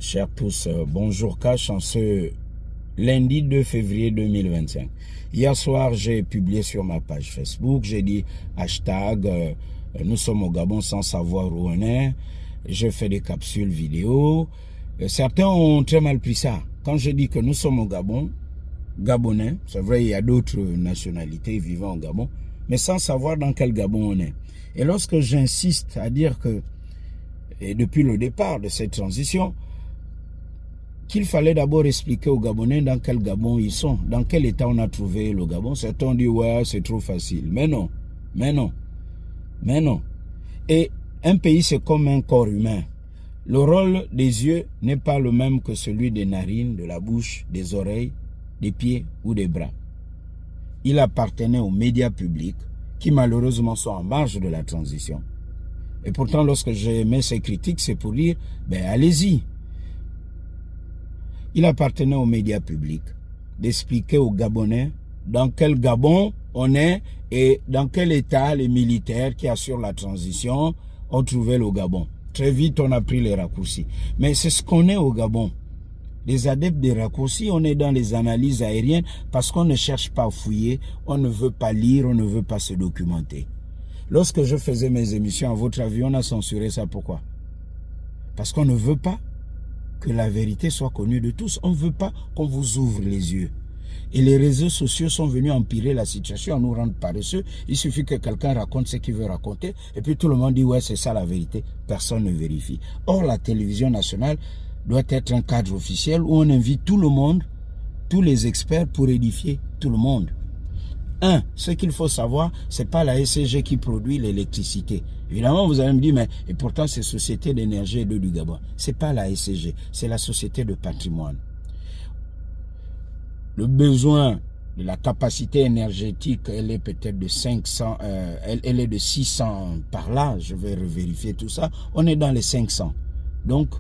Chers tous, bonjour Cash en ce lundi 2 février 2025. Hier soir, j'ai publié sur ma page Facebook, j'ai dit hashtag nous sommes au Gabon sans savoir où on est. Je fais des capsules vidéo. Certains ont très mal pris ça. Quand je dis que nous sommes au Gabon, Gabonais, c'est vrai, il y a d'autres nationalités vivant au Gabon, mais sans savoir dans quel Gabon on est. Et lorsque j'insiste à dire que, et depuis le départ de cette transition, qu'il fallait d'abord expliquer aux Gabonais dans quel Gabon ils sont, dans quel état on a trouvé le Gabon. Certains ont dit, ouais, c'est trop facile. Mais non, mais non, mais non. Et un pays, c'est comme un corps humain. Le rôle des yeux n'est pas le même que celui des narines, de la bouche, des oreilles, des pieds ou des bras. Il appartenait aux médias publics qui malheureusement sont en marge de la transition. Et pourtant, lorsque j'émets ces critiques, c'est pour dire, ben allez-y. Il appartenait aux médias publics d'expliquer aux Gabonais dans quel Gabon on est et dans quel état les militaires qui assurent la transition ont trouvé le Gabon. Très vite, on a pris les raccourcis. Mais c'est ce qu'on est au Gabon. Les adeptes des raccourcis, on est dans les analyses aériennes parce qu'on ne cherche pas à fouiller, on ne veut pas lire, on ne veut pas se documenter. Lorsque je faisais mes émissions, à votre avis, on a censuré ça. Pourquoi? Parce qu'on ne veut pas que la vérité soit connue de tous. On ne veut pas qu'on vous ouvre les yeux. Et les réseaux sociaux sont venus empirer la situation, à nous rendre paresseux. Il suffit que quelqu'un raconte ce qu'il veut raconter, et puis tout le monde dit, ouais, c'est ça la vérité. Personne ne vérifie. Or, la télévision nationale doit être un cadre officiel où on invite tout le monde, tous les experts pour édifier tout le monde. Ce qu'il faut savoir, c'est pas la SCG qui produit l'électricité. Évidemment, vous allez me dire, mais et pourtant c'est Société d'énergie et d'eau du Gabon. C'est pas la SCG, c'est la Société de patrimoine. Le besoin de la capacité énergétique, elle est peut-être de 500, elle est de 600 par là, je vais revérifier tout ça. On est dans les 500. Donc,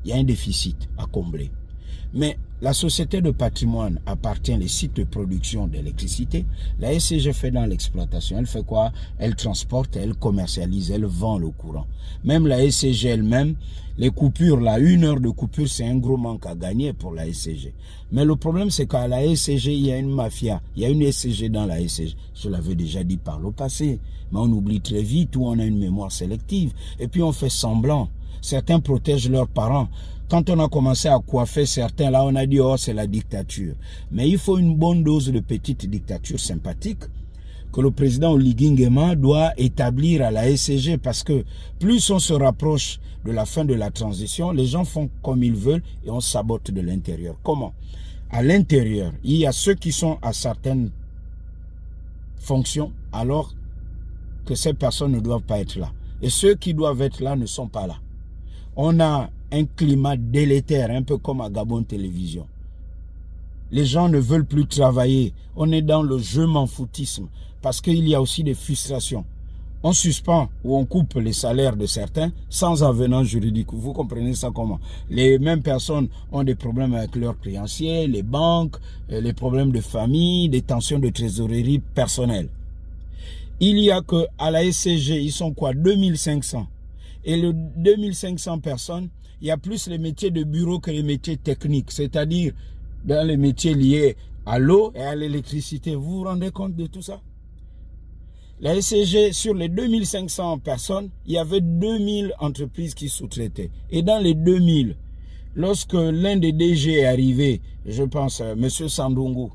il y a un déficit à combler. Mais la société de patrimoine appartient les sites de production d'électricité. La SCG fait dans l'exploitation. Elle fait quoi? Elle transporte, elle commercialise, elle vend le courant. Même la SCG elle-même, les coupures, là, 1 heure de coupure, c'est un gros manque à gagner pour la SCG. Mais le problème, c'est qu'à la SCG, il y a une mafia. Il y a une SCG dans la SCG. Je l'avais déjà dit par le passé. Mais on oublie très vite ou on a une mémoire sélective. Et puis on fait semblant. Certains protègent leurs parents. Quand on a commencé à coiffer certains, là, on a dit, oh, c'est la dictature. Mais il faut une bonne dose de petite dictature sympathique que le président Oligui Nguema doit établir à la SCG parce que plus on se rapproche de la fin de la transition, les gens font comme ils veulent et on sabote de l'intérieur. Comment? À l'intérieur, il y a ceux qui sont à certaines fonctions alors que ces personnes ne doivent pas être là. Et ceux qui doivent être là ne sont pas là. On a un climat délétère, un peu comme à Gabon Télévision. Les gens ne veulent plus travailler. On est dans le je m'en foutisme parce qu'il y a aussi des frustrations. On suspend ou on coupe les salaires de certains sans avenant juridique. Vous comprenez ça comment? Les mêmes personnes ont des problèmes avec leurs créanciers, les banques, les problèmes de famille, des tensions de trésorerie personnelle. Il y a que à la SCG, ils sont quoi? 2500. Et le 2500 personnes, il y a plus les métiers de bureau que les métiers techniques, c'est-à-dire dans les métiers liés à l'eau et à l'électricité. Vous vous rendez compte de tout ça? La SCG, sur les 2500 personnes, il y avait 2000 entreprises qui sous-traitaient. Et dans les 2000, lorsque l'un des DG est arrivé, je pense, M. Sandungu,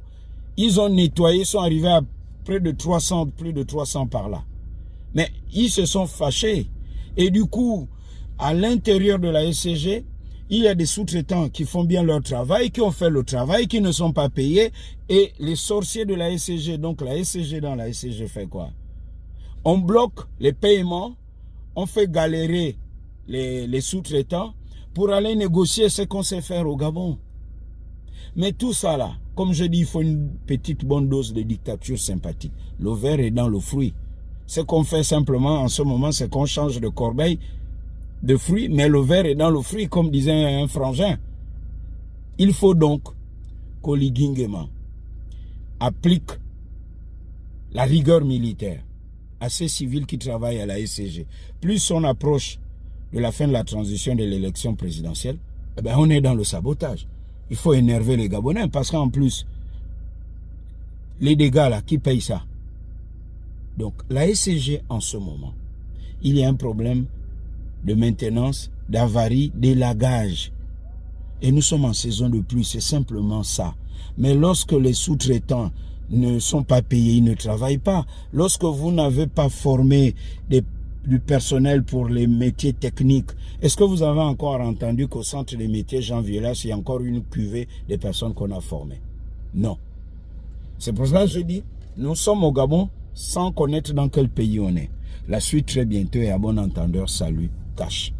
ils ont nettoyé, sont arrivés à près de 300, plus de 300 par là. Mais ils se sont fâchés. Et du coup, à l'intérieur de la SCG, il y a des sous-traitants qui font bien leur travail, qui ont fait le travail, qui ne sont pas payés. Et les sorciers de la SCG, donc la SCG dans la SCG fait quoi? On bloque les paiements, on fait galérer les sous-traitants pour aller négocier ce qu'on sait faire au Gabon. Mais tout ça là, comme je dis, il faut une petite bonne dose de dictature sympathique. Le verre est dans le fruit. Ce qu'on fait simplement en ce moment, c'est qu'on change de corbeille de fruits, mais le verre est dans le fruit, comme disait un frangin. Il faut donc qu'Oligui Nguema applique la rigueur militaire à ces civils qui travaillent à la SCG. Plus on approche de la fin de la transition de l'élection présidentielle, eh ben, on est dans le sabotage. Il faut énerver les Gabonais parce qu'en plus, les dégâts là, qui payent ça? Donc, la SCG en ce moment, il y a un problème de maintenance, d'avarie, d'élagage. Et nous sommes en saison de pluie, c'est simplement ça. Mais lorsque les sous-traitants ne sont pas payés, ils ne travaillent pas. Lorsque vous n'avez pas formé du personnel pour les métiers techniques, est-ce que vous avez encore entendu qu'au centre des métiers Jean Vielas, il y a encore une cuvée de personnes qu'on a formées? Non. C'est pour cela que je dis, nous sommes au Gabon sans connaître dans quel pays on est. La suite très bientôt et à bon entendeur, salut, Cash.